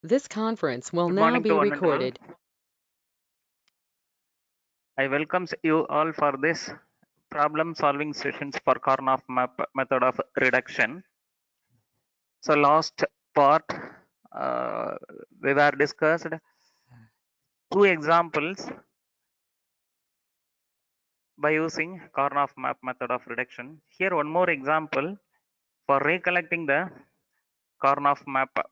This conference will Good now morning be to one and all. recorded. I welcome you all for this problem solving sessions for Karnaugh method of reduction. So last part we were discussed two examples by using Karnaugh method of reduction. Here one more example for recollecting the Karnaugh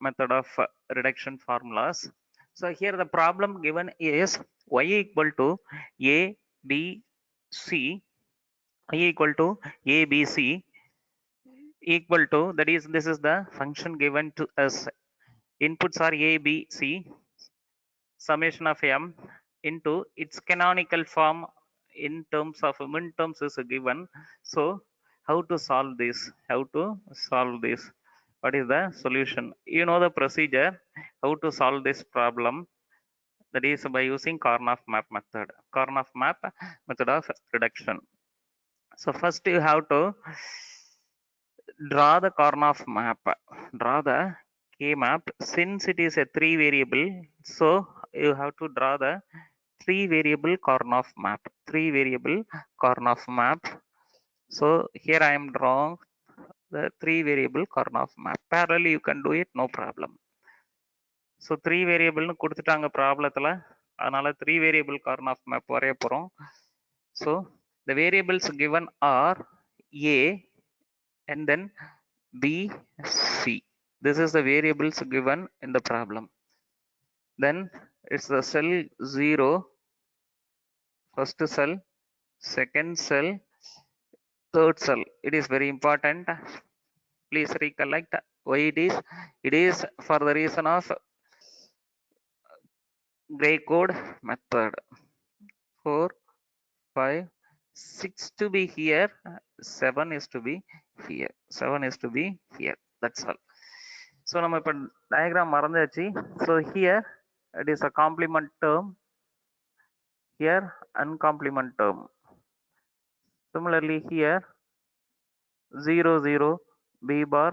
method of reduction formulas. So here the problem given is y equal to a b c, y equal to a b c equal to, that is, this is the function given to us. Inputs are a b c, summation of m into its canonical form in terms of min terms is given. So how to solve this, what is the solution? You know the procedure how to solve this problem, that is by using Karnaugh method of reduction. So first you have to draw the Karnaugh map, draw the K map. Since it is a 3 variable, so you have to draw the 3 variable Karnaugh map, 3 variable Karnaugh map. So here I am drawing the 3 variable Karnaugh map. Parallel you can do it, no problem. So 3 variable னு கொடுத்துட்டாங்க ப்ராப்ளத்துல, அதனால 3 variable Karnaugh map வரைய போறோம். So the variables given are a and then b, c. This is the variables given in the problem. Then it's the cell 0, first cell, second cell, third cell. It is very important. Please recollect why it is. It is for the reason of gray code method. 4, 5, 6 to be here, 7 is to be here. 7 is to be here. That's all. So நம்ம இப்ப diagram மறந்தாச்சு. So here it is a complement term, here uncomplement term. Similarly here 0 0 b bar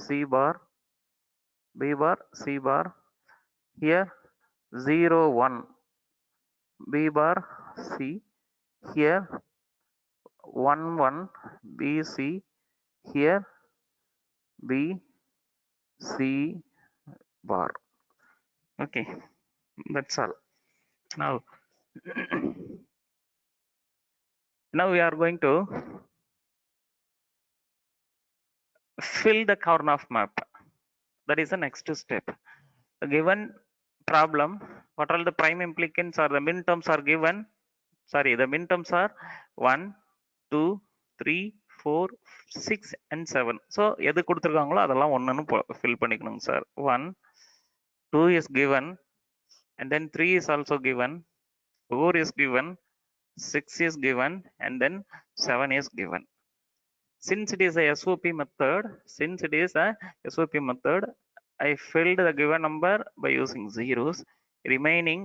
c bar, b bar c bar. Here 0 1 b bar c. Here 1 1 b c. Here b c bar. Okay, that's all. Now now we are going to fill the Karnaugh map. That is the next step. The given problem, what all the prime implicants or the min terms are given. Sorry, the min terms are 1, 2, 3, 4, 6 and 7. So எது கொடுத்திருக்காங்களோ அதெல்லாம் ஒண்ணுன்னு fill பண்ணிக்கணும் sir. 1, 2 is given, and then 3 is also given, 4 is given, 6 is given, and then 7 is given. Since it is a SOP method, I filled the given number by using zeros. Remaining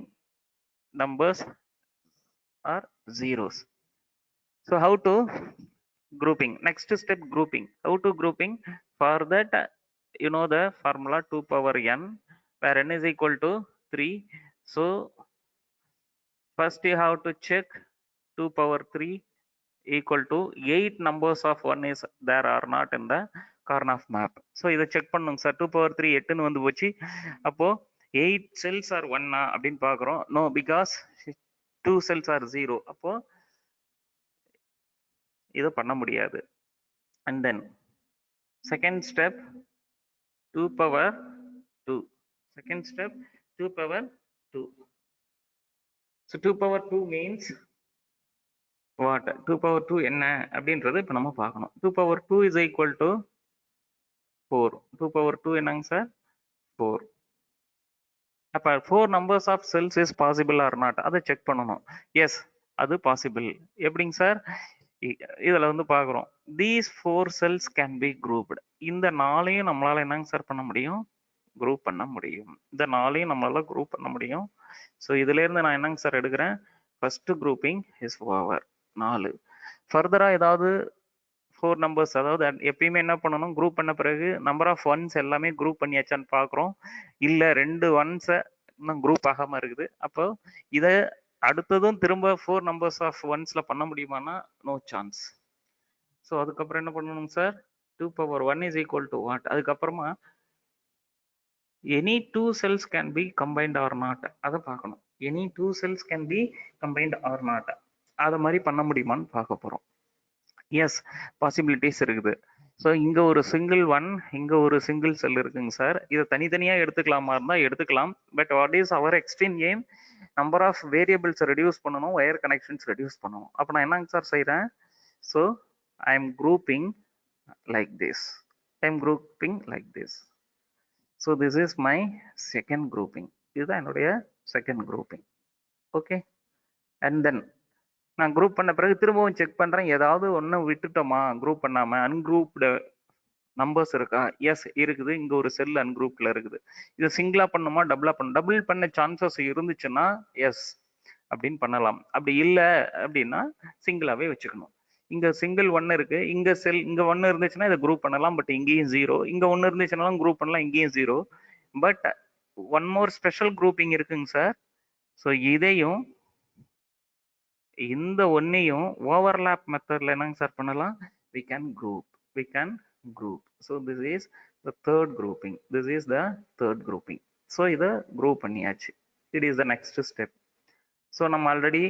numbers are zeros. So how to grouping? Next step, grouping. How to grouping? For that, you know the formula 2 power n, where n is equal to 3. So first you have to check 2 power 3 equal to 8 numbers of 1 is there or not in the Karnaugh map. So இதை check பண்ணுங்க sir. 2 power 3 8ன்னு வந்து போச்சு. அப்போ 8 cells are 1 அப்படின்னு பார்க்குறோம். No, because 2 cells are 0. அப்போ இதை பண்ண முடியாது. And then second step 2 power 2. Second step 2 power 2. So 2 power 2 means what? 2 power 2 என்ன அப்படின்றது இப்போ நம்ம பார்க்கணும். 2 power 2 is equal to 4. 2 power 2 என்னங்க சார்? 4. அப்ப 4 numbers of cells is possible or not, அதை செக் பண்ணணும். எஸ், அது பாசிபிள். எப்படிங்க சார்? இதுல வந்து பார்க்குறோம், these 4 cells can be grouped. இந்த நாளையும் நம்மளால என்னங்க சார் பண்ண முடியும்? குரூப் பண்ண முடியும். இந்த நாளையும் நம்மளால குரூப் பண்ண முடியும். ஸோ இதுல இருந்து நான் என்னங்க சார் எடுக்கிறேன்? First grouping is over. 4. ஃபர்தரா ஏதாவது 4 நம்பர்ஸ், அதாவது எப்பயுமே என்ன பண்ணணும், குரூப் பண்ண பிறகு நம்பர் ஆஃப் ஒன்ஸ் எல்லாமே குரூப் பண்ணியாச்சான்னு பார்க்குறோம். இல்லை 2 ஒன்ஸை இன்னும் குரூப் ஆகாமல் இருக்குது. அப்போ இதை அடுத்ததும் திரும்ப 4 நம்பர்ஸ் ஆஃப் ஒன்ஸில் பண்ண முடியுமானா நோ சான்ஸ். ஸோ அதுக்கப்புறம் என்ன பண்ணணும் sir, 2 power 1 is equal to what, அதுக்கப்புறமா any 2 cells can be combined or not, அதை பார்க்கணும். எனி 2 cells can be combined or not, அதை மாதிரி பண்ண முடியுமான்னு பார்க்க போகிறோம். எஸ், பாசிபிலிட்டிஸ் இருக்குது. ஸோ இங்கே ஒரு சிங்கிள் ஒன், இங்கே ஒரு சிங்கிள் செல் இருக்குங்க சார். இதை தனித்தனியாக எடுத்துக்கலாமா இருந்தால் எடுத்துக்கலாம். But what is our extreme aim, number of variables reduce பண்ணணும், ஒயர் கனெக்ஷன்ஸ் ரெடியூஸ் பண்ணணும். அப்போ நான் என்னங்க சார் செய்கிறேன், so I am grouping like this, I am grouping like this. So this is my second grouping, இதுதான் என்னுடைய second grouping. Okay, and then நான் group பண்ண பிறகு திரும்பவும் செக் பண்ணுறேன், ஏதாவது ஒன்று விட்டுட்டோமா குரூப் பண்ணாமல், அன்குரூப்டு நம்பர்ஸ் இருக்கா. எஸ் இருக்குது, இங்கே ஒரு செல் அன்குரூப்பில் இருக்குது. இது சிங்கிளாக பண்ணுமா டபுளாக பண்ணணும், டபுள் பண்ண சான்சஸ் இருந்துச்சுன்னா எஸ் அப்படின்னு பண்ணலாம். அப்படி இல்லை அப்படின்னா சிங்கிளாகவே வச்சுக்கணும். இங்கே சிங்கிள் ஒன்று இருக்கு, இங்கே செல் இங்கே ஒன்று இருந்துச்சுன்னா இதை குரூப் பண்ணலாம். பட் இங்கேயும் ஜீரோ, இங்கே ஒன்று இருந்துச்சுனாலும் குரூப் பண்ணலாம், இங்கேயும் zero. But one more special grouping இருக்குங்க சார். ஸோ இதையும் இந்த ஒன்னையும் ஓவர்லாப் மெத்தட்ல என்னங்க சார் பண்ணலாம், we can group. So this is the third grouping, this is the third grouping. So இத group பண்ணியாச்சு, it is the next step. So நம்ம ஆல்ரெடி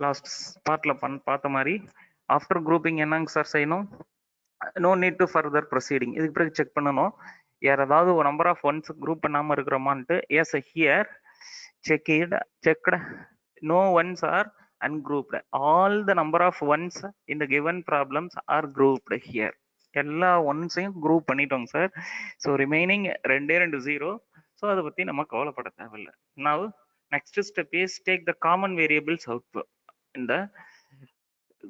லாஸ்ட் பார்ட்ல பார்த்த மாதிரி ஆஃப்டர் குரூப்பிங் என்னங்க சார் செய்யணும், no need to further proceeding. இதுக்கு பிறகு செக் பண்ணணும் யாராவது ஒரு நம்பர் ஆஃப் ஒன்ஸ் குரூப் பண்ணாம இருக்கிறோமான்ட்டு. Yes, here checked no ones are ungrouped, all the number of ones in the given problems are grouped here. எல்லா ஒன்ஸையும் குரூப் பண்ணிட்டோங்க சார். So remaining 2 0. ஸோ அதை பற்றி நம்ம கவலைப்பட தேவையில்லை. Now next step is take the common variables out இந்த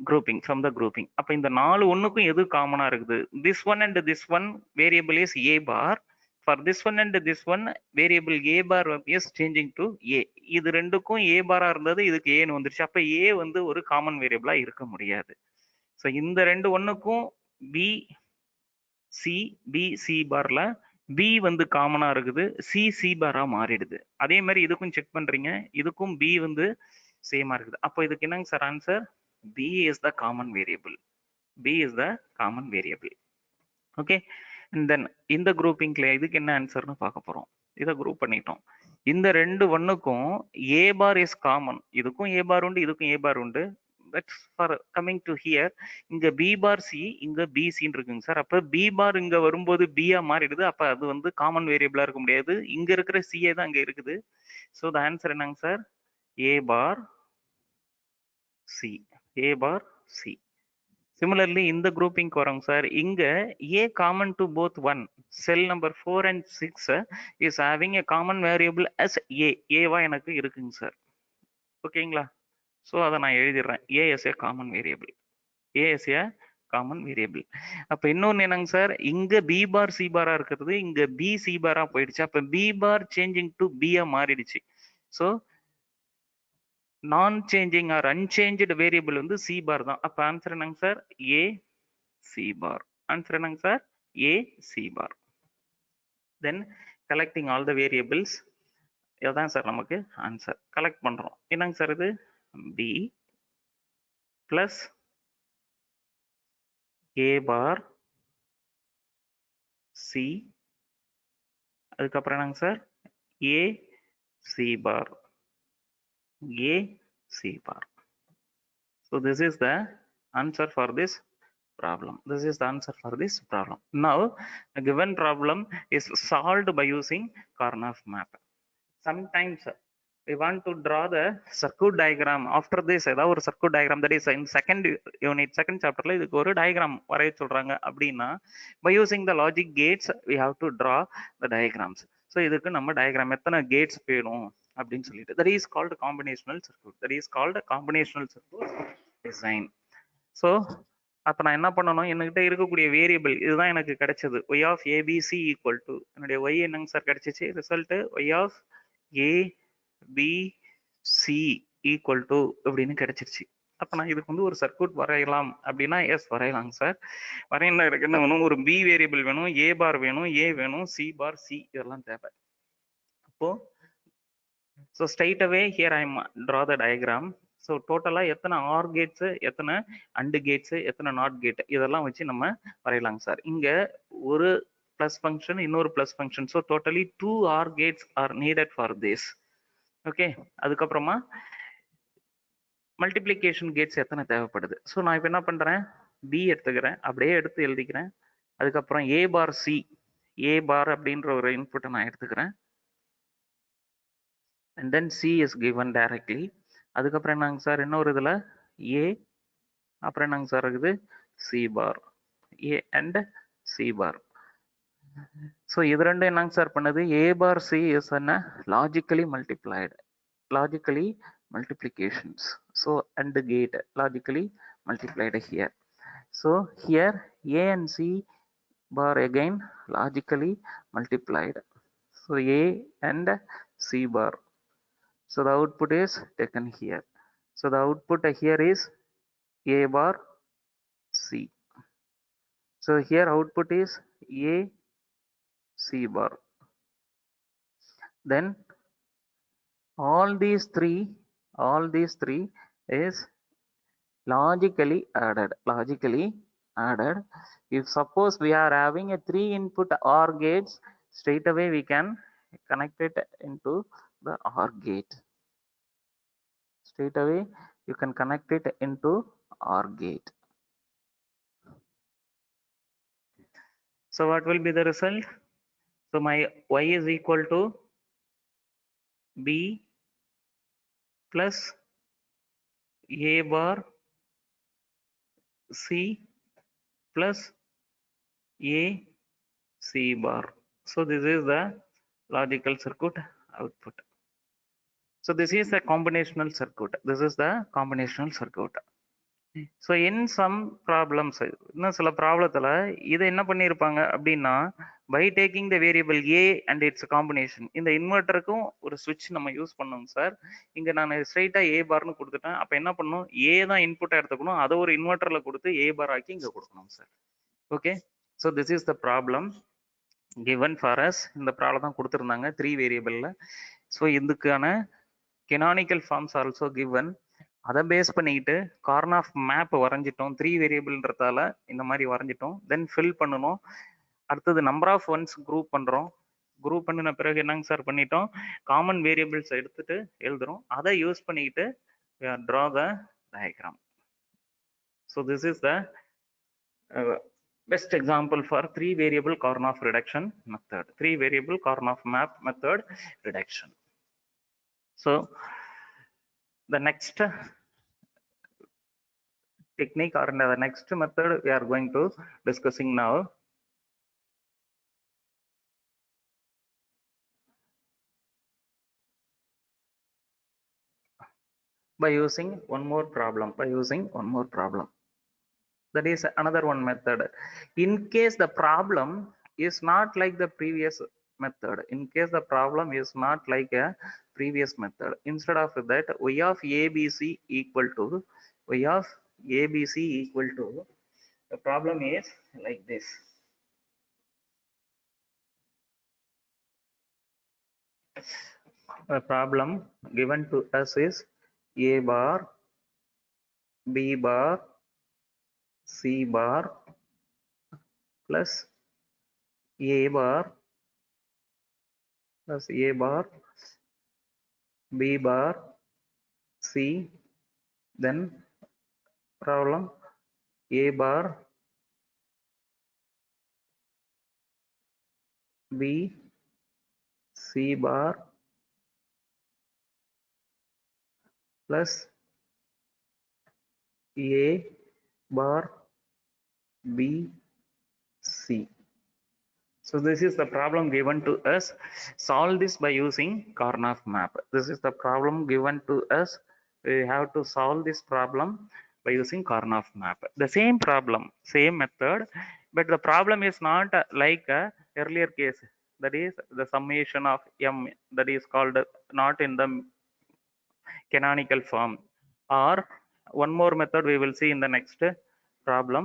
grouping from the grouping. அப்போ இந்த 4 ஒன்றுக்கும் எது காமனாக இருக்குது, this one and this one variable is a bar. For this one and this one variable a bar is changing to a. இது ரெண்டுக்கும் a பாரா இருந்தது, இதுக்கு ஏன்னு வந்துருச்சு. அப்ப a வந்து ஒரு காமன் வேரியபிளா இருக்க முடியாது. ஸோ இந்த ரெண்டு ஒன்றுக்கும் b c பார்ல b வந்து காமனா இருக்குது, c பாரா மாறிடுது. அதே மாதிரி இதுக்கும் செக் பண்றீங்க, இதுக்கும் b வந்து சேமா இருக்குது. அப்போ இதுக்கு என்னங்க sir answer, b is the common variable. b is the common variable. Okay, then இந்த குரூப்பிங்ல இதுக்கு என்ன ஆன்சர்னு பார்க்க போறோம். இதை குரூப் பண்ணிட்டோம். இந்த ரெண்டு ஒன்னுக்கும் ஏ பார் இஸ் காமன், இதுக்கும் ஏ பார் உண்டு, இதுக்கும் ஏ பார் உண்டு. But for coming to hear, இங்க பி பார் சி, இங்க பி சின்னு இருக்குங்க சார். அப்ப பி பார் இங்க வரும்போது பியா மாறிடுது. அப்ப அது வந்து காமன் வேரியபிளா இருக்க முடியாது, இங்க இருக்கிற சிஏ தான் அங்க இருக்குது. ஸோ த ஆன்சர் என்னங்க sir, A bar C, A bar C. Similarly, in the grouping வரோங்க சார், இங்க A common to both one, cell number 4 and 6 is having a common variable as A. A-வா எனக்கு இருக்குங்க sir. ஓகேங்களா? So அதை நான் எழுதிடுறேன், A as a common variable. A as a common variable. அப்போ இன்னொன்று என்னங்க சார், இங்க B bar C பாரா இருக்கிறது, இங்க B C பாரா போயிடுச்சு. அப்போ B bar changing to B-ஆ மாறிடுச்சு. So non changing or unchanged variable வந்து சி பார் தான். அப்போ ஆன்சர் என்னங்க sir, A C bar. Answer என்னங்க sir, A C bar. Then collecting all the variables, இதுதான் சார் நமக்கு ஆன்சர். கலெக்ட் பண்றோம், என்னங்க சார் இது, B plus A bar C, அதுக்கப்புறம் என்னங்க sir, A C bar, A C bar. So this is the answer for this problem. This is the answer for this problem. Now the given problem is solved by using Karnaugh map. Sometimes we want to draw the circuit diagram. After this ஏதாவது ஒரு circuit diagram, that is in second unit, second chapterல இதுக்கு ஒரு diagram வரைய சொல்றாங்க அப்படின்னா, by using the logic gates we have to draw the diagrams. So இதுக்கு நம்ம diagram எத்தனை gates வேணும் அப்படின்னு சொல்லிட்டு, that is called combinational circuit, that is called combinational circuit design. So அப்போ நான் என்ன பண்ணணும், என்கிட்ட இருக்கக்கூடிய வேரியபிள் இதுதான் எனக்கு கிடைச்சது, y of abc equal to, என்னுடைய y என்னங்க சார் கிடைச்சிச்சு, result y of abc equal to அப்படின்னு கிடைச்சிருச்சு. அப்ப நான் இதுக்கு வந்து ஒரு சர்க்யூட் வரையலாம் அப்படின்னா எஸ் வரையலாங்க சார். வரையணும். எனக்கு என்ன வேணும், ஒரு பி வேரியபிள் வேணும், ஏ பார் வேணும், ஏ வேணும், சி பார் சி இதெல்லாம் தேவை. அப்போ so straight away here I draw the diagram. So டோட்டலாக எத்தனை ஆர் கேட்ஸு, எத்தனை அண்டு கேட்ஸு, எத்தனை நாட் கேட் இதெல்லாம் வச்சு நம்ம வரையலாங்க சார். இங்கே ஒரு ப்ளஸ் ஃபங்க்ஷன், இன்னொரு plus function. So totally 2 OR gates are needed for this. Okay, அதுக்கப்புறமா மல்டிப்ளிகேஷன் கேட்ஸ் எத்தனை தேவைப்படுது. ஸோ நான் இப்போ என்ன பண்ணுறேன், பி எடுத்துக்கிறேன், அப்படியே எடுத்து எழுதிக்கிறேன். அதுக்கப்புறம் ஏ பார் சி, ஏ பார் அப்படின்ற ஒரு இன்புட்டை நான் எடுத்துக்கிறேன். and then C is given directly. அதுக்கப்புறம் என்னங்க சார், இன்னொரு இதில் A, அப்புறம் என்னங்க சார் இருக்குது C bar, A and C bar. So இது ரெண்டும் என்னங்க சார் பண்ணுது, A bar C is என்ன logically multiplied, logically multiplications. So and gate logically multiplied here. So here A and C bar again logically multiplied. So A and C bar. So the output is taken here. So the output here is A bar C. So here output is A C bar. Then all these three is logically added. Logically added. If suppose we are having a 3 input OR gates, straight away we can connect it into the OR gate. Straight away you can connect it into OR gate. So what will be the result? So my y is equal to b plus a bar c plus a c bar. So this is the logical circuit output. So this is the combinational circuit. This is the combinational circuit. So in some problems, இன்னும் சில ப்ராப்ளத்தில் இதை என்ன பண்ணியிருப்பாங்க அப்படின்னா, by taking the variable A and its combination, இந்த இன்வெர்ட்டருக்கும் ஒரு சுவிட்ச் நம்ம யூஸ் பண்ணோங்க சார். இங்கே நான் ஸ்ட்ரைட்டாக ஏ பார்னு கொடுத்துட்டேன். அப்போ என்ன பண்ணணும், ஏ தான் இன்புட்டாக எடுத்துக்கணும், அதை ஒரு இன்வெர்ட்டரில் கொடுத்து ஏ பார் ஆக்கி இங்கே கொடுக்கணும் sir. Okay, so this is the problem given for us. இந்த ப்ராப்ளம் தான் கொடுத்துருந்தாங்க 3 வேரியபிளில். ஸோ இதுக்கான கெனானிக்கல் ஃபார்ம்ஸ் ஆல்சோ கிவன். அதை பேஸ் பண்ணிக்கிட்டு கார்ன் ஆஃப் மேப் வரைஞ்சிட்டோம். 3 வேரியபிள்ன்றதால இந்த மாதிரி வரைஞ்சிட்டோம். தென் ஃபில் பண்ணணும். அடுத்தது நம்பர் ஆஃப் ஒன்ஸ் குரூப் பண்ணுறோம். குரூப் பண்ணின பிறகு என்னங்க சார் பண்ணிட்டோம், காமன் வேரியபிள்ஸ் எடுத்துட்டு எழுதுறோம். அதை யூஸ் பண்ணிக்கிட்டு draw the diagram. So this is the best example for 3 variable Karnaugh reduction method, 3 variable Karnaugh map method reduction. So the next technique or the next method we are going to discussing now. By using one more problem, that is another one method. In case the problem is not like the previous method, instead of that, y of abc equal to the problem is like this. The problem given to us is a bar, b bar, c bar plus a bar plus a bar, b bar, c, then problem a bar, b, c bar plus a bar, b, c. So this is the problem given to us. Solve this by using Karnaugh map. This is the problem given to us. We have to solve this problem by using Karnaugh map. The same problem, same method, but the problem is not like a earlier case. That is the summation of m, that is called not in the canonical form, or one more method we will see in the next problem,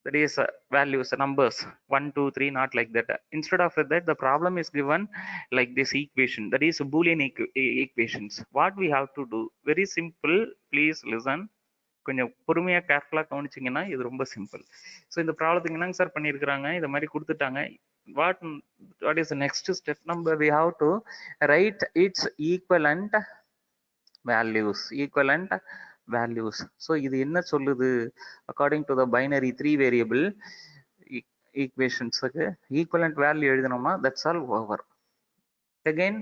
that is values, numbers 1 2 3, not like that. Instead of that, the problem is given like this equation, that is boolean equations. What we have to do, very simple, please listen. கொஞ்சம் பொறுமையா கேர்ஃபுல்லா கவனிச்சிங்கன்னா இது ரொம்ப simple. So இந்த ப்ராப்ளத்துக்கு என்னங்க sir பண்ணியிருக்கிறாங்க, இதை மாதிரி கொடுத்துட்டாங்க. வாட் இஸ் நெக்ஸ்ட் ஸ்டெப், நம்ம we have to write its equivalent values. So இது என்ன சொல்லுது, according to the binary 3 variable ஈக்குவேஷன்ஸுக்கு ஈக்குவலண்ட் வேல்யூ எழுதணும்னா that's all over. again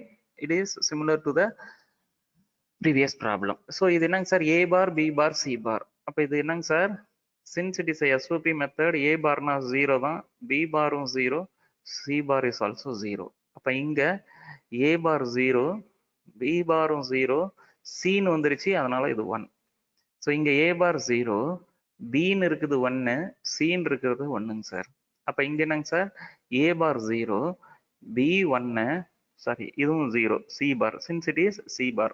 it is similar to the previous problem. So இது என்னங்க sir, a bar b bar c bar. அப்ப இது என்னங்க sir, since it is a SOP method, a bar na 0 தான், b bar 0, c bar is also 0. அப்ப இங்க a bar 0, b bar 0, c ன்னு வந்துருச்சு, அதனால இது 1. ஸோ இங்க a bar 0, b ன்னு இருக்குது 1, c ன்னு இருக்கிறது 1ங்க சார். அப்ப இங்க என்னங்க sir, a bar 0, b 1, sorry இதுவும் 0, c bar, since it is c bar.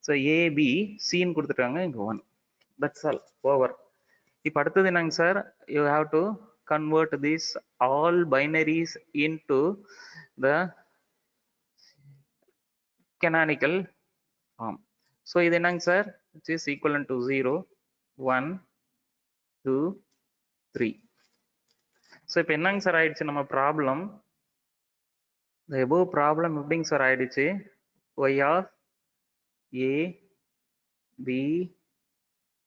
So A B சின்னு கொடுத்துட்டாங்க, இங்கே 1. That's all over. இப்போ அடுத்தது என்னங்க sir, you have to convert this all binaries into the canonical form. So இது என்னங்க sir, it is equivalent to 0 1 2 3. So இப்போ என்னங்க சார் ஆயிடுச்சு நம்ம ப்ராப்ளம், the above ப்ராப்ளம் எப்படிங்க சார் ஆயிடுச்சு, y of a b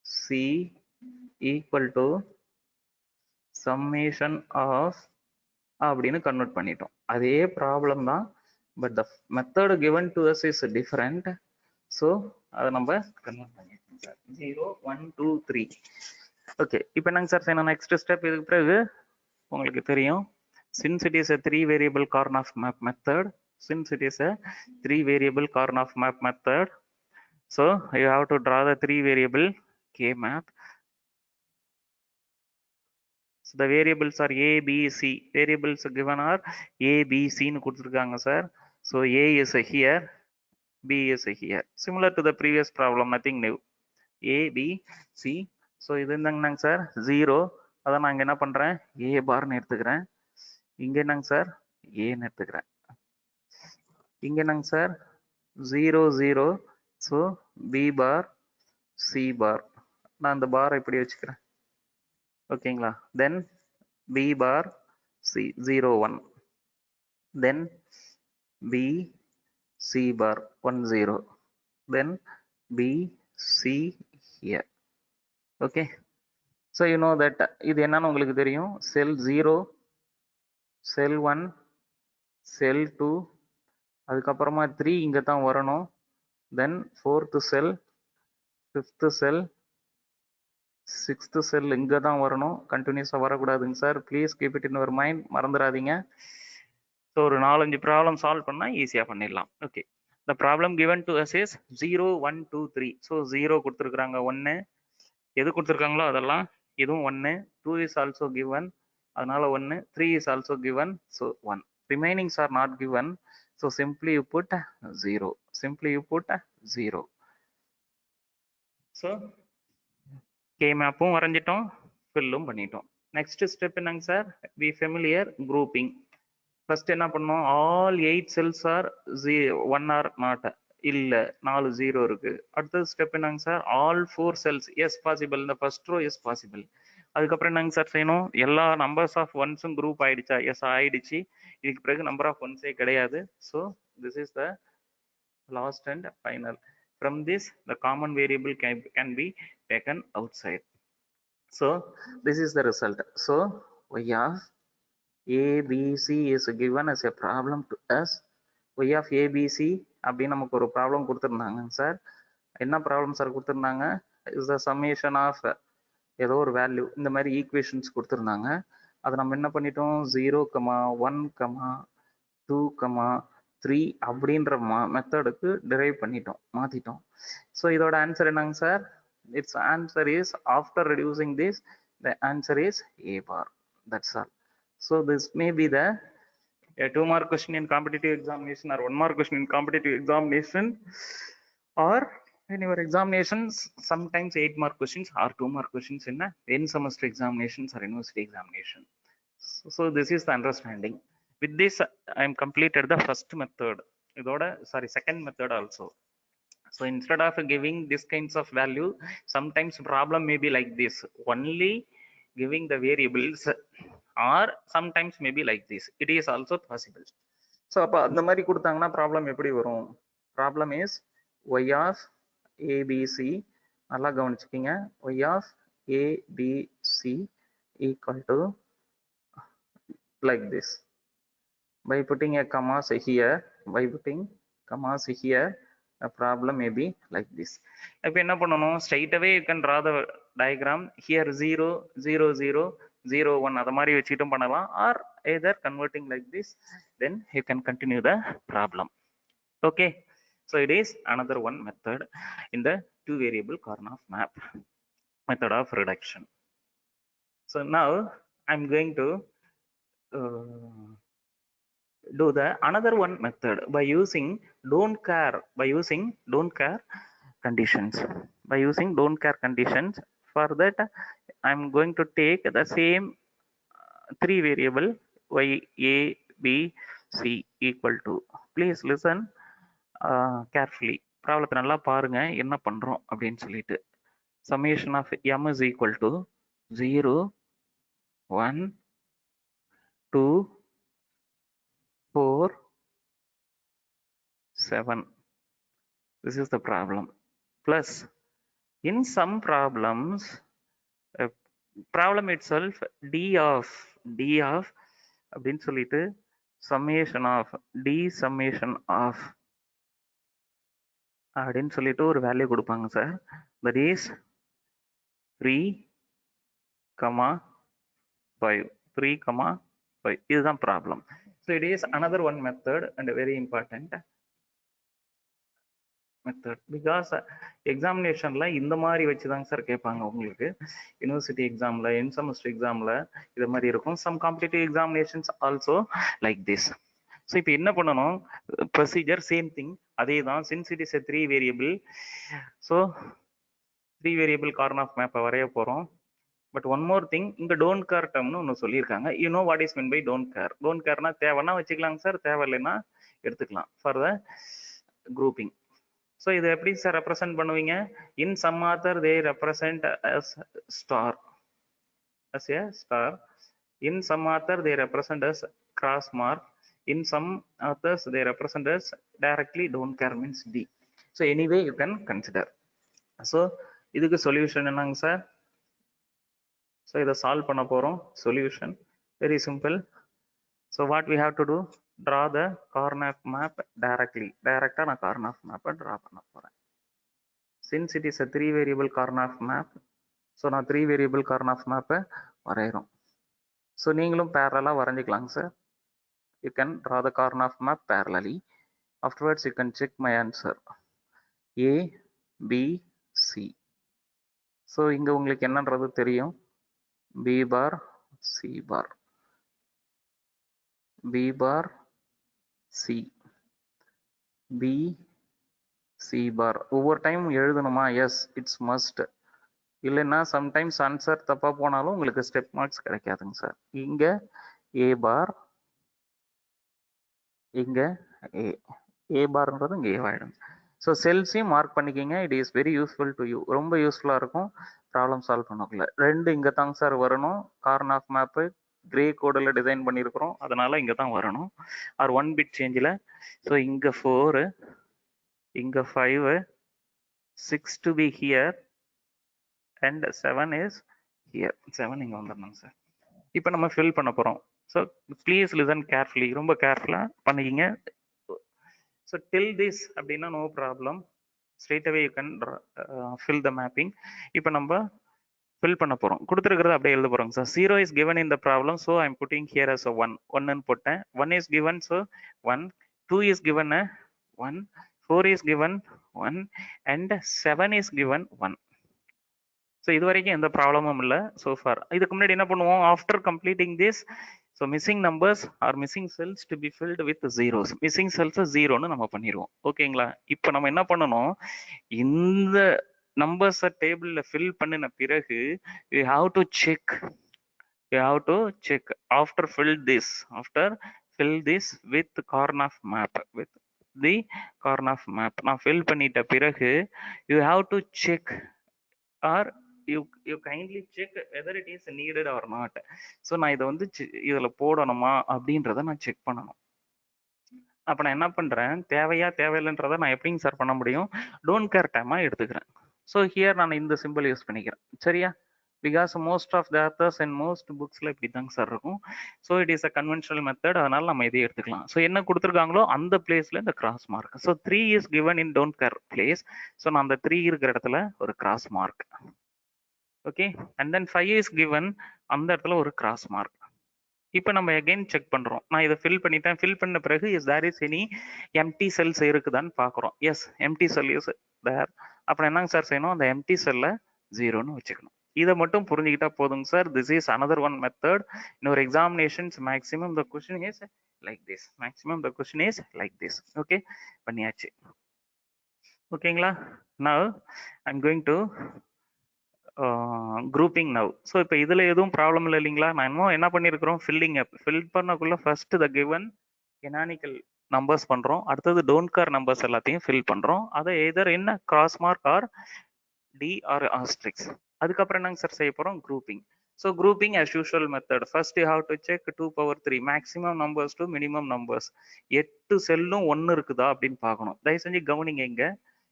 c equal to summation of அப்படின்னு convert பண்ணிட்டோம். அதே ப்ராப்ளம் தான், but the method given to us is different. So அதை நம்ம கன்வெர்ட் பண்ணிட்டோம் சார், 0 1 2 3. ஓகே, இப்போ என்னங்க சார் செய்யணும், நெக்ஸ்ட் ஸ்டெப். இதுக்கு பிறகு உங்களுக்கு தெரியும், since it is a 3 variable Karnaugh map method, so you have to draw the 3 variable K map. So the variables are A, B, C. Variables given are A, B, C ன்னு கொடுத்துருக்காங்க sir. So A is here, B is here. Similar to the previous problem, nothing new. A, B, C. So இது என்னங்க sir 0. அதான் நான் என்ன பண்றேன், A பார்னு எடுத்துக்கிறேன். இங்க என்னங்க சார், A ன்னு எடுத்துக்கிறேன். இங்க என்னங்க sir 0 0. So B bar C bar, நான் அந்த பாரை இப்படி வச்சுக்கிறேன். ஓகேங்களா, தென் B bar C 0 1, then B C bar 1 0, then B C here. Okay, so you know that இது என்னன்னு உங்களுக்கு தெரியும், cell 0, cell 1, cell 2, அதுக்கப்புறமா 3 இங்க தான் வரணும், then 4th cell, 5th cell, 6th cell இங்க தான் வரணும், கண்டினியூஸா வரக்கூடாதுங்க sir, please keep it in your mind, மறந்துடாதீங்க. ஸோ ஒரு 4-5 ப்ராப்ளம் சால்வ் பண்ணா ஈஸியா பண்ணிடலாம். Okay, the problem given to us is 0 1 2 3. So 0 கொடுத்துருக்காங்க, 1 எது கொடுத்துருக்காங்களோ அதெல்லாம், இதுவும் 1, 2 is also given, அதனால 1, 3 is also given, so 1. Remainings are not given, so simply you put 0. So K மேப்பும் வரைஞ்சிட்டோம், ஃபில்லும் பண்ணிட்டோம். நெக்ஸ்ட் ஸ்டெப் என்னங்க sir, be familiar grouping. First என்ன பண்ணோம், all 8 cells are 1 are not, இல்ல 4 0 இருக்கு. அடுத்தது ஸ்டெப் என்னங்க sir, all 4 cells yes possible, இந்த ஃபர்ஸ்ட் ரோ எஸ் பாசிபிள். அதுக்கப்புறம் என்னங்க சார் செய்யணும், எல்லா நம்பர்ஸ் ஆஃப் ஒன்ஸும் குரூப் ஆயிடுச்சா, எஸ் ஆயிடுச்சு. இதுக்கு பிறகு நம்பர் ஆஃப் ஒன்ஸே கிடையாது. So this is the last and final. From this, the common variable can be taken outside. So this is the result. So y of a b c is given as a problem to us. y of a b c அப்படி நமக்கு ஒரு problem கொடுத்துருந்தாங்க sir. என்ன problem sir கொடுத்துருந்தாங்க, is the summation of ஏதோ ஒரு value, இந்த மாதிரி ஈக்குவேஷன்ஸ் கொடுத்துருந்தாங்க. அதை நம்ம என்ன பண்ணிட்டோம், 0, 1, 2, 3 அப்படின்ற மெத்தடுக்கு டிரைவ் பண்ணிட்டோம், மாத்திட்டோம். ஸோ இதோட ஆன்சர் என்னங்க sir, its answer is, after reducing this, the answer is A bar. That's all. So this may be the 2 mark question in competitive examination, or 1 mark question in competitive examination, or in your examinations, sometimes 8 mark questions or 2 mark questions in a end semester examinations or university examination. So this is the understanding. With this, I am completed the first method. Second method also. So instead of giving this kinds of value, sometimes problem may be like this, only giving the variables, or sometimes maybe like this. It is also possible. So அப்ப அந்த மாதிரி கொடுத்தாங்கன்னா problem எப்படி வரும்? Problem is y of abc, நல்லா கவனிச்சுக்கீங்க, y of abc equal to like this. By putting a commas here, a problem may be like this. இப்போ என்ன பண்ணணும்? Straight away you can draw the diagram. Here 0 0 0 0 1 அத மாதிரி வச்சிட்டும் பண்ணலாம், or either converting like this, then you can continue the problem. Okay, so it is another one method in the two variable Karnaugh map method of reduction. So now I'm going to do the another one method by using don't care conditions. For that, I'm going to take the same three variable y a b c equal to. Please listen carefully. ப்ராப்ளத்தை நல்லா பாருங்க என்ன பண்றோம் அப்படின்னு சொல்லிட்டு. Summation of m is equal to 0 1 2 4 7. This is the problem. Plus, in some problems, problem itself d of அப்படின்னு சொல்லிட்டு summation of அப்படின்னு சொல்லிட்டு ஒரு வேல்யூ கொடுப்பாங்க சார். That is 3, 5. இதுதான் problem. So it is another one method and a very important method, because எக்ஸாமினேஷன்ல இந்த மாதிரி வச்சுதாங்க sir கேட்பாங்க. உங்களுக்கு யூனிவர்சிட்டி எக்ஸாம்ல, என் செமஸ்டர் எக்ஸாம்ல இது மாதிரி இருக்கும். Some competitive examinations also like this. So இப்போ என்ன பண்ணணும்? ப்ரொசீஜர் சேம் திங், அதே தான். Since it is a 3 variable, so 3 variable Karnaugh மேப்பை வரைய போகிறோம். பட் ஒன் மோர் திங், இங்க டோன்ட் கேர் டேர்ம்னு ஒன்று சொல்லியிருக்காங்க. You know what is mean by don't care. Don't கேர்னா தேவைன்னா வச்சுக்கலாங்க சார், தேவை இல்லைன்னா எடுத்துக்கலாம் ஃபார் த குரூப்பிங். ஸோ இதை எப்படி சார் ரெப்ரசென்ட் பண்ணுவீங்க? In some author they represent as star, in some author they represent as cross mark, in some authors they represent as directly don't care means D. So anyway you can consider. So இதுக்கு solution என்னங்க sir? So இதை solve பண்ண போகிறோம். Solution very simple. So what we have to do? draw the Karnaugh map directly. டைரக்டா நான் Karnaugh மேப்பை draw பண்ண போறேன். Since it is a 3 variable Karnaugh map, so நான் 3 variable Karnaugh மேப்பை வரைகிறோம். ஸோ நீங்களும் பேரலாக வரைஞ்சிக்கலாங்க sir. You can draw the Karnaugh map parallelly. Afterwards you can check my answer. A, B, C. So இங்கே உங்களுக்கு என்னன்றது தெரியும். B bar, C bar, B bar, C, B, C bar. ஒவ்வொரு time எழுதணுமா? Yes, it's must. இல்லைன்னா sometimes answer தப்பா போனாலும் உங்களுக்கு ஸ்டெப் மார்க்ஸ் கிடைக்காதுங்க சார். இங்க ஏ பார், இங்க ஏ பார்ன்றது இங்க ஏ ஆயிடும். ஸோ செல்ஸையும் மார்க் பண்ணிக்கிங்க. It is very useful to you. ரொம்ப யூஸ்ஃபுல்லாக இருக்கும் ப்ராப்ளம் சால்வ் பண்ணக்குள்ள. 2 இங்கே தாங்க சார் வரணும். கார்னாஃப் மேப்பு கிரே கோடில் டிசைன் பண்ணியிருக்கிறோம், அதனால இங்கே தான் வரணும். R 1 bit சேஞ்சில். ஸோ இங்கே 4, இங்கே 5, 6 to be here and 7 is here. 7 இங்கே வந்துடணும் சார். இப்போ நம்ம ஃபில் பண்ண போகிறோம். ஸோ ப்ளீஸ் லிசன் கேர்ஃபுல்லி, ரொம்ப கேர்ஃபுல்லாக பண்ணிக்கிங்க. ஸோ டில் திஸ் அப்படின்னா no problem, straight away you can fill the mapping. இப்போ நம்ம ஃபில் பண்ண போகிறோம். கொடுத்துருக்கிறத அப்படியே எழுத போகிறோங்க sir. 0 is given in the problem, so I am putting here as 1. 1ன்னு போட்டேன். 1 is given, so 1. 2 is given 1. 4 is given 1 and 7 is given 1. So இது வரைக்கும் எந்த ப்ராப்ளமும் இல்லை ஸோ ஃபார். இதுக்கு முன்னாடி என்ன பண்ணுவோம்? After completing this, so missing numbers or missing cells to be filled with zeros. Missing செல்ஸை ஜீரோன்னு நம்ம பண்ணிடுவோம். ஓகேங்களா? இப்போ நம்ம என்ன பண்ணணும், இந்த நம்பர்ஸை டேபிளில் ஃபில் பண்ணின பிறகு you have to check, after fill this with Karnaugh map, with the Karnaugh map. நான் fill பண்ணிட்ட பிறகு you have to check, or you kindly check whether it is needed or not. So நான் இதை வந்து இதில் போடணுமா அப்படின்றத நான் செக் பண்ணணும். அப்போ நான் என்ன பண்ணுறேன், தேவையா தேவையில்லைன்றதை நான் எப்படிங்க சார் பண்ண முடியும், டோன்ட் கேர் டைமாக எடுத்துக்கிறேன். ஸோ ஹியர் நான் இந்த சிம்பிள் யூஸ் பண்ணிக்கிறேன். சரியா? Because most of the authors and most புக்ஸில் இப்படி தாங்க சார் இருக்கும். So it is a conventional method. அதனால நம்ம இதை எடுத்துக்கலாம். ஸோ என்ன கொடுத்துருக்காங்களோ அந்த பிளேஸில் இந்த cross mark. So 3 is given in don't care place. So நான் அந்த 3 இருக்கிற இடத்துல ஒரு cross mark. Okay, and then 5 is given, அந்த இடத்துல ஒரு கிராஸ் மார்க். இப்போ நம்ம அகைன் செக் பண்ணுறோம். நான் இதை ஃபில் பண்ணிட்டேன். ஃபில் பண்ண பிறகு is there is any empty cells இருக்குதான்னு பார்க்குறோம். Yes, empty cell is there. அப்புறம் என்னங்க சார் செய்யணும், அந்த எம்டி செல்லை ஜீரோன்னு வச்சுக்கணும். இதை மட்டும் புரிஞ்சுக்கிட்டா போதுங்க sir. This is another one method. இன்னொரு examinations maximum the question is like this. Maximum the question is like this. Okay, பண்ணியாச்சு. ஓகேங்களா? Now I am going to grouping now. So இப்போ இதில் எதுவும் ப்ராப்ளம் இல்லை இல்லைங்களா? நான் இன்னும் என்ன பண்ணியிருக்கிறோம், ஃபில்லிங் அப். ஃபில் பண்ணக்குள்ள first the given canonical numbers பண்ணுறோம். அடுத்தது டோன்ட் கேர் நம்பர்ஸ் எல்லாத்தையும் ஃபில் பண்ணுறோம். அதை எதர் என்ன cross mark or T or asterisks. அதுக்கப்புறம் என்னங்க சார் செய்ய போகிறோம், grouping. So grouping as usual method. First you have to check 2^3 maximum numbers to minimum numbers. 8 செல்லும் 1 இருக்குதா அப்படின்னு பார்க்கணும். தயவு செஞ்சு கவனிங்க. இங்க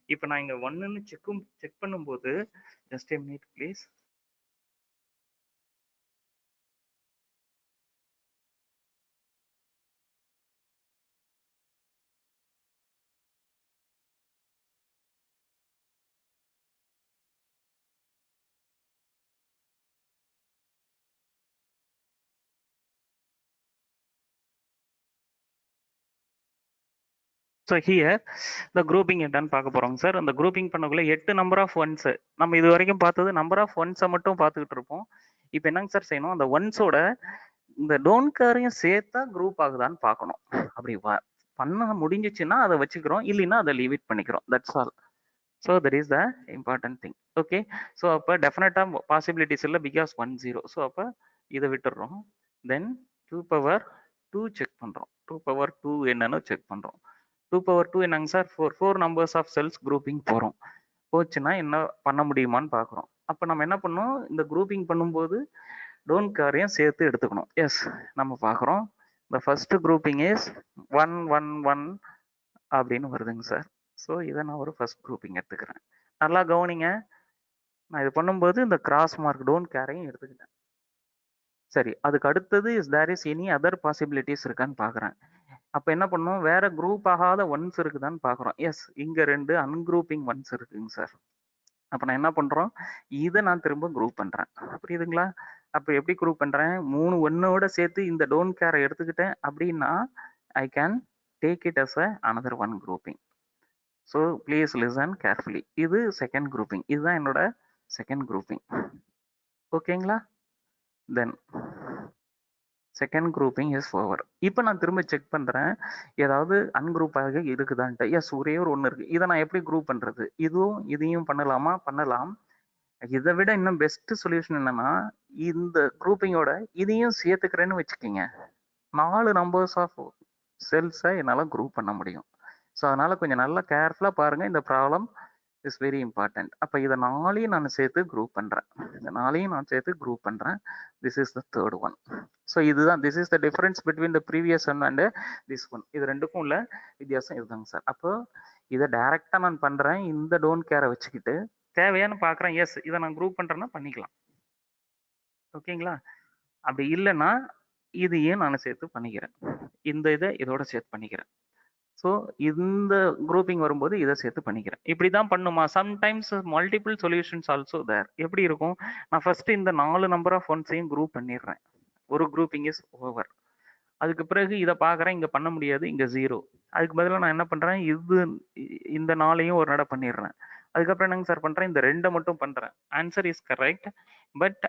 இப்போ நான் இங்க 1ன்னு செக் பண்ணும்போது, just a minute please. So here இந்த குரூப்பிங் என்னன்னு பார்க்க போகிறோங்க சார். அந்த குரூப்பிங் பண்ணக்குள்ள 8 நம்பர் ஆஃப் ஒன்ஸ். நம்ம இது வரைக்கும் பார்த்தது நம்பர் ஆஃப் ஒன்ஸை மட்டும் பார்த்துக்கிட்டு இருப்போம். இப்போ என்னங்க சார் செய்யணும், அந்த ஒன்ஸோட இந்த டோன்ட் கேரையும் சேர்த்தா குரூப் ஆகுதான்னு பார்க்கணும். அப்படி பண்ண முடிஞ்சிச்சுன்னா அதை வச்சுக்கிறோம், இல்லைன்னா அதை லீவ் இட் பண்ணிக்கிறோம். That's all. So that is the important thing. Okay, so அப்போ டெஃபினட்டாக பாசிபிலிட்டிஸ் இல்லை, பிகாஸ் 1 0. ஸோ அப்போ இதை விட்டுடுறோம். தென் 2^2 செக் பண்ணுறோம். 2^2 என்னன்னு செக் பண்ணுறோம். 2^2 என்னங்க sir, 4 numbers of cells grouping போகிறோம். போச்சுன்னா என்ன பண்ண முடியுமான்னு பார்க்குறோம். அப்போ நம்ம என்ன பண்ணோம், இந்த குரூப்பிங் பண்ணும்போது டோன்ட் கேரையும் சேர்த்து எடுத்துக்கணும். எஸ், நம்ம பார்க்குறோம். இந்த ஃபர்ஸ்ட் குரூப்பிங் இஸ் 1 1 1 அப்படின்னு வருதுங்க சார். ஸோ இதை நான் ஒரு ஃபர்ஸ்ட் குரூப்பிங் எடுத்துக்கிறேன். நல்லா கவனிங்க. நான் இது பண்ணும்போது இந்த கிராஸ் மார்க் டோன்ட் கேரையும் எடுத்துக்கிட்டேன். சரி, அதுக்கு அடுத்தது is there is any other possibilities இருக்கான்னு பார்க்குறேன். அப்போ என்ன பண்ணோம், வேற குரூப் ஆகாத ஒன்ஸ் இருக்குதான்னு பார்க்குறோம். எஸ், இங்கே 2 அன்குரூப்பிங் ஒன்ஸ் இருக்குங்க சார். அப்போ நான் என்ன பண்ணுறோம், இதை நான் திரும்ப குரூப் பண்ணுறேன். புரியுதுங்களா? அப்போ எப்படி குரூப் பண்ணுறேன், 3 ஒன்னோட சேர்த்து இந்த டோன்ட் கேரை எடுத்துக்கிட்டேன் அப்படின்னா I can take it as another one grouping. So please listen carefully. இது செகண்ட் குரூப்பிங். இதுதான் என்னோட செகண்ட் குரூப்பிங். ஓகேங்களா? Then second grouping is over. இப்போ நான் திரும்ப செக் பண்ணுறேன் ஏதாவது அன்குரூப் ஆக இருக்குதான்ட்டு. எஸ், ஒரே ஒரு ஒன்று இருக்குது. இதை நான் எப்படி குரூப் பண்ணுறது, இதுவும் இதையும் பண்ணலாமா? பண்ணலாம். இதை விட இன்னும் பெஸ்ட் சொல்யூஷன் என்னன்னா, இந்த குரூப்பிங்கோட இதையும் சேர்த்துக்கிறேன்னு வச்சுக்கிங்க, 4 நம்பர்ஸ் ஆஃப் செல்ஸை என்னால் குரூப் பண்ண முடியும். ஸோ அதனால கொஞ்சம் நல்லா கேர்ஃபுல்லாக பாருங்க. இந்த ப்ராப்ளம் இஸ் வெரி இம்பார்ட்டன்ட். அப்போ இதை 4ஐயும் நான் சேர்த்து குரூப் பண்ணுறேன். இந்த 4ஐயும் நான் சேர்த்து குரூப் பண்ணுறேன். This is the third one. So இதுதான், this is the difference between the previous one and this one. இது ரெண்டுக்கும் உள்ள வித்தியாசம் இதுதாங்க சார். அப்போ இதை டைரெக்டாக நான் பண்ணுறேன். இந்த டோன்ட் கேரை வச்சுக்கிட்டு தேவையானு பார்க்குறேன். எஸ், இதை நான் குரூப் பண்ணுறேன்னா பண்ணிக்கலாம். ஓகேங்களா? அப்படி இல்லைன்னா இதையும் நான் சேர்த்து பண்ணிக்கிறேன். இந்த இதை இதோட சேர்த்து பண்ணிக்கிறேன். ஸோ இந்த குரூப்பிங் வரும்போது இதை சேர்த்து பண்ணிக்கிறேன். இப்படி தான் பண்ணுமா? சம்டைம்ஸ் மல்டிபிள் சொல்யூஷன்ஸ் ஆல்சோ தேர். எப்படி இருக்கும், நான் ஃபர்ஸ்ட் இந்த 4 நம்பர் ஆஃப் ஒன்ஸையும் குரூப் பண்ணிடுறேன். ஒரு குரூப்பிங் இஸ் ஓவர். அதுக்கு பிறகு இதை பார்க்குறேன், இங்கே பண்ண முடியாது, இங்கே 0. அதுக்கு பதிலாக நான் என்ன பண்ணுறேன், இந்த 4ஐயும் ஒரு நட பண்ணிடுறேன். அதுக்கப்புறம் என்னங்க சார் பண்ணுறேன், இந்த 2 மட்டும் பண்ணுறேன். Answer is correct. பட்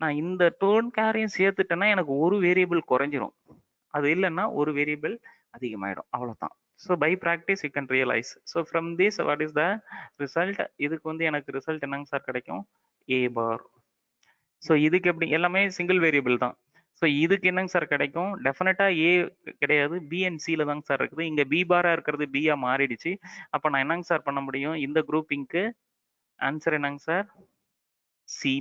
நான் இந்த டோன் கேரையும் சேர்த்துட்டேன்னா எனக்கு ஒரு வேரியபிள் குறைஞ்சிரும். அது இல்லைன்னா ஒரு வேரியபிள் அதிகமாயிடும். அவ்வளவுதான். So by practice you can realise. So from this what is the result? இதுக்கு வந்து எனக்கு ரிசல்ட் என்னங்க சார் கிடைக்கும்? ஏ பார். ஸோ இதுக்கு எப்படி? எல்லாமே சிங்கிள் வேரியபிள் தான். ஸோ இதுக்கு என்னங்க சார் கிடைக்கும்? டெஃபினட்டா ஏ கிடையாது, பி அண்ட் சில தாங்க சார் இருக்குது. இங்க பி பாரா இருக்கிறது பியா மாறிடுச்சு. அப்ப நான் என்னங்க சார் பண்ண முடியும்? இந்த குரூப்பிங்க்கு ஆன்சர் என்னங்க சார்? சி.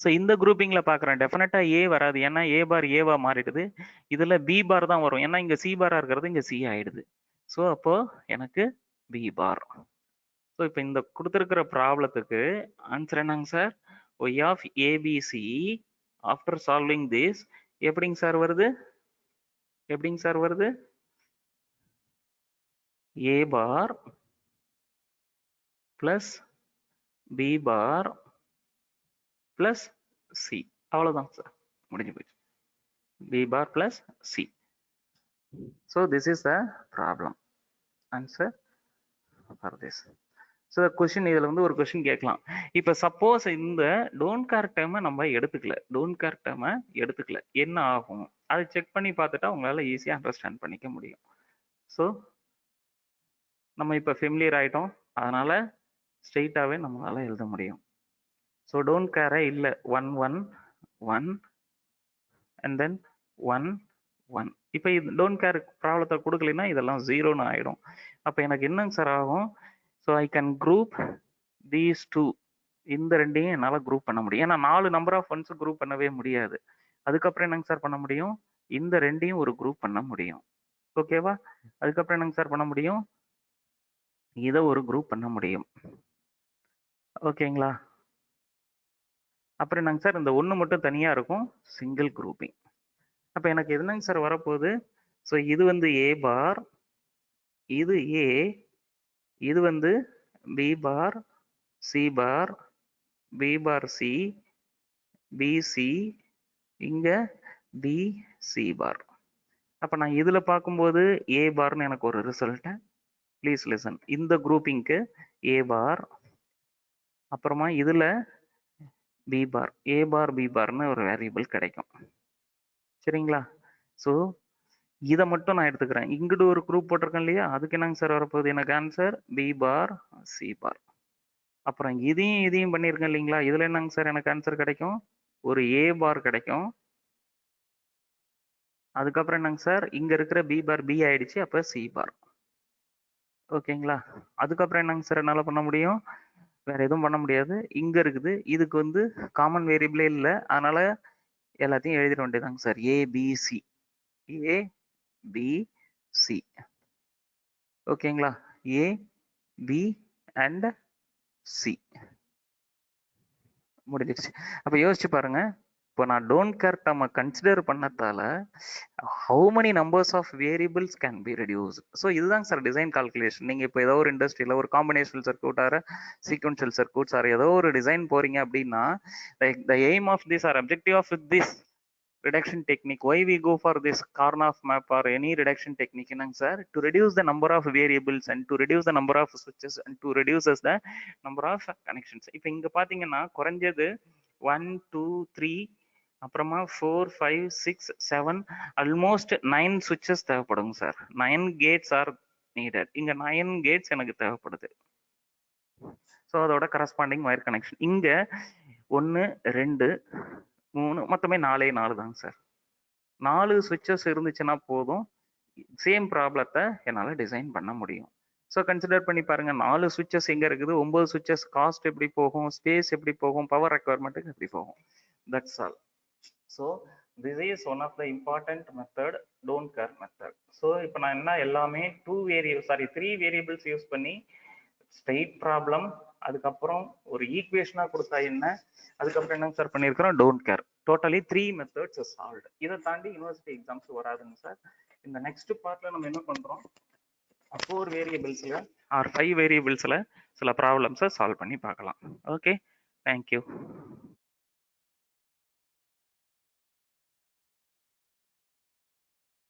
ஸோ இந்த குரூப்பிங்ல பாக்குறேன் டெஃபினட்டா ஏ வராது. ஏன்னா ஏ பார் ஏவா மாறிடுது. இதுல பி பார் தான் வரும். ஏன்னா இங்க சி பாரா இருக்கிறது இங்க சி ஆயிடுது. ஸோ அப்போ எனக்கு பி பார். ஸோ இப்போ இந்த கொடுத்துருக்கிற ப்ராப்ளத்துக்கு ஆன்சர் என்னங்க sir? Y of ABC after solving this எப்படிங்க சார் வருது? எப்படிங்க சார் வருது? A bar plus B bar plus C. அவ்வளவுதான் சார், முடிஞ்சு போச்சு. B bar plus C. So this is the problem. Answer for this. So question இதில் வந்து ஒரு கொஸ்டின் கேட்கலாம். இப்போ சப்போஸ் இந்த டோன்ட் கேர் டேர்மை நம்ம எடுத்துக்கல, டோன்ட் கேர் டேர்மை எடுத்துக்கல, என்ன ஆகும்? அதை செக் பண்ணி பார்த்துட்டா உங்களால் ஈஸியாக அண்டர்ஸ்டாண்ட் பண்ணிக்க முடியும். ஸோ நம்ம இப்போ ஃபெமிலியர் ஆகிட்டோம், அதனால ஸ்ட்ரெயிட்டாகவே நம்மளால எழுத முடியும். ஸோ டோன்ட் கேரே இல்லை, 1 1 1 அண்ட் தென் 1 1. இப்போ இது டோன்ட் கேர் ப்ராப்ளத்தை கொடுக்கலைன்னா இதெல்லாம் 0ன்னு ஆகிடும். அப்போ எனக்கு என்னங்க சார் ஆகும்? So I can group these two. இந்த ரெண்டையும் என்னால் குரூப் பண்ண முடியும். ஏன்னா 4 நம்பர் ஆஃப் ஒன்ஸ் குரூப் பண்ணவே முடியாது. அதுக்கப்புறம் என்னங்க சார் பண்ண முடியும்? இந்த ரெண்டையும் ஒரு குரூப் பண்ண முடியும். ஓகேவா? அதுக்கப்புறம் என்னங்க சார் பண்ண முடியும்? இதை ஒரு குரூப் பண்ண முடியும். ஓகேங்களா? அப்புறம் என்னங்க சார், இந்த ஒன்று மட்டும் தனியாக இருக்கும், சிங்கிள் குரூப்பிங். அப்போ எனக்கு என்னங்க சார் வரப்போகுது? ஸோ இது வந்து ஏ பார், இது ஏ, இது வந்து B bar, C bar, B bar C, PC, இங்க பி சி பார். அப்ப நான் இதுல பார்க்கும்போது ஏ பார்னு எனக்கு ஒரு ரிசல்ட். Please listen. இந்த குரூப்பிங்க்கு ஏ பார், அப்புறமா இதுல பி பார், ஏ பார் பி பார்னு ஒரு வேரியபிள் கிடைக்கும். சரிங்களா? ஸோ இதை மட்டும் நான் எடுத்துக்கிறேன். இங்கிட்டு ஒரு குரூப் போட்டிருக்கேன் இல்லையா, அதுக்கு என்னங்க சார் வரப்போகுது? எனக்கு answer B bar C bar. அப்புறம் இதையும் இதையும் பண்ணியிருக்கேன் இல்லைங்களா, இதுல என்னங்க சார் எனக்கு ஆன்சர் கிடைக்கும்? ஒரு ஏ பார் கிடைக்கும். அதுக்கப்புறம் என்னங்க சார், இங்க இருக்கிற பி பார் பி ஆயிடுச்சு, அப்ப சி பார். ஓகேங்களா? அதுக்கப்புறம் என்னங்க சார் என்னால பண்ண முடியும்? வேற எதுவும் பண்ண முடியாது. இங்க இருக்குது, இதுக்கு வந்து காமன் வேரியபிளே இல்லை, அதனால எல்லாத்தையும் எழுதிட வேண்டியதாங்க சார். ஏ பி சி, ஏ பி சி. ஓகேங்களா? ஏ பி அண்ட் சி முடிஞ்சிருச்சு. அப்ப யோசிச்சு பாருங்க, இப்போ நான் டோன்ட் கேர் டேர்மை கன்சிடர் பண்ணதால how many numbers of variables can be reduced. So இதுதாங்க சார் டிசைன் கால்குலேஷன். நீங்க இப்போ ஏதோ ஒரு இண்டஸ்ட்ரியில ஒரு combinational circuit or sequential circuits or ஏதோ ஒரு டிசைன் போறீங்க அப்படின்னா, the aim of this or objective of this reduction technique, why we go for this Karnaugh map or any reduction technique என்னங்க sir? to reduce the number of variables and to reduce the number of switches and to reduces the number of connections. இப்போ இங்க பாத்தீங்கன்னா குறைஞ்சது 1 2 3 அப்புறமா 4 5 6 7 almost 9 சுவிட்சஸ் தேவைப்படுங்க sir. 9 gates are needed. இங்க 9 Gates எனக்கு தேவைப்படுது. ஸோ அதோட கரஸ்பாண்டிங் வயர் கனெக்ஷன் இங்க 1 2 3 மொத்தமே 4 தாங்க சார். 4 சுவிட்சஸ் இருந்துச்சுன்னா போதும், சேம் ப்ராப்ளத்தை என்னால் டிசைன் பண்ண முடியும். ஸோ கன்சிடர் பண்ணி பாருங்க, 4 சுவிட்சஸ் எங்க இருக்குது, 9 சுவிட்சஸ், காஸ்ட் எப்படி போகும், ஸ்பேஸ் எப்படி போகும், பவர் ரெக்குவயர்மெண்ட்டுக்கு எப்படி போகும். That's all. So this is one of the important method, don't care method. So இப்போ நான் என்ன எல்லாமே 3 variables யூஸ் பண்ணி ஸ்ட்ரெயிட் ப்ராப்ளம், அதுக்கப்புறம் ஒரு ஈக்குவேஷனா கொடுத்தா என்ன, அதுக்கப்புறம் என்ன சார் பண்ணியிருக்கிறோம், don't care. Totally 3 methods solved. இதை தாண்டி யூனிவர்சிட்டி எக்ஸாம்ஸ் வராதுங்க சார். இந்த நெக்ஸ்ட் பார்ட்ல நம்ம என்ன பண்றோம், 4 வேரியபிள்ஸ்ல ஆர் 5 வேரியபிள்ஸ்ல சில ப்ராப்ளம்ஸை சால்வ் பண்ணி பார்க்கலாம். Okay, thank you.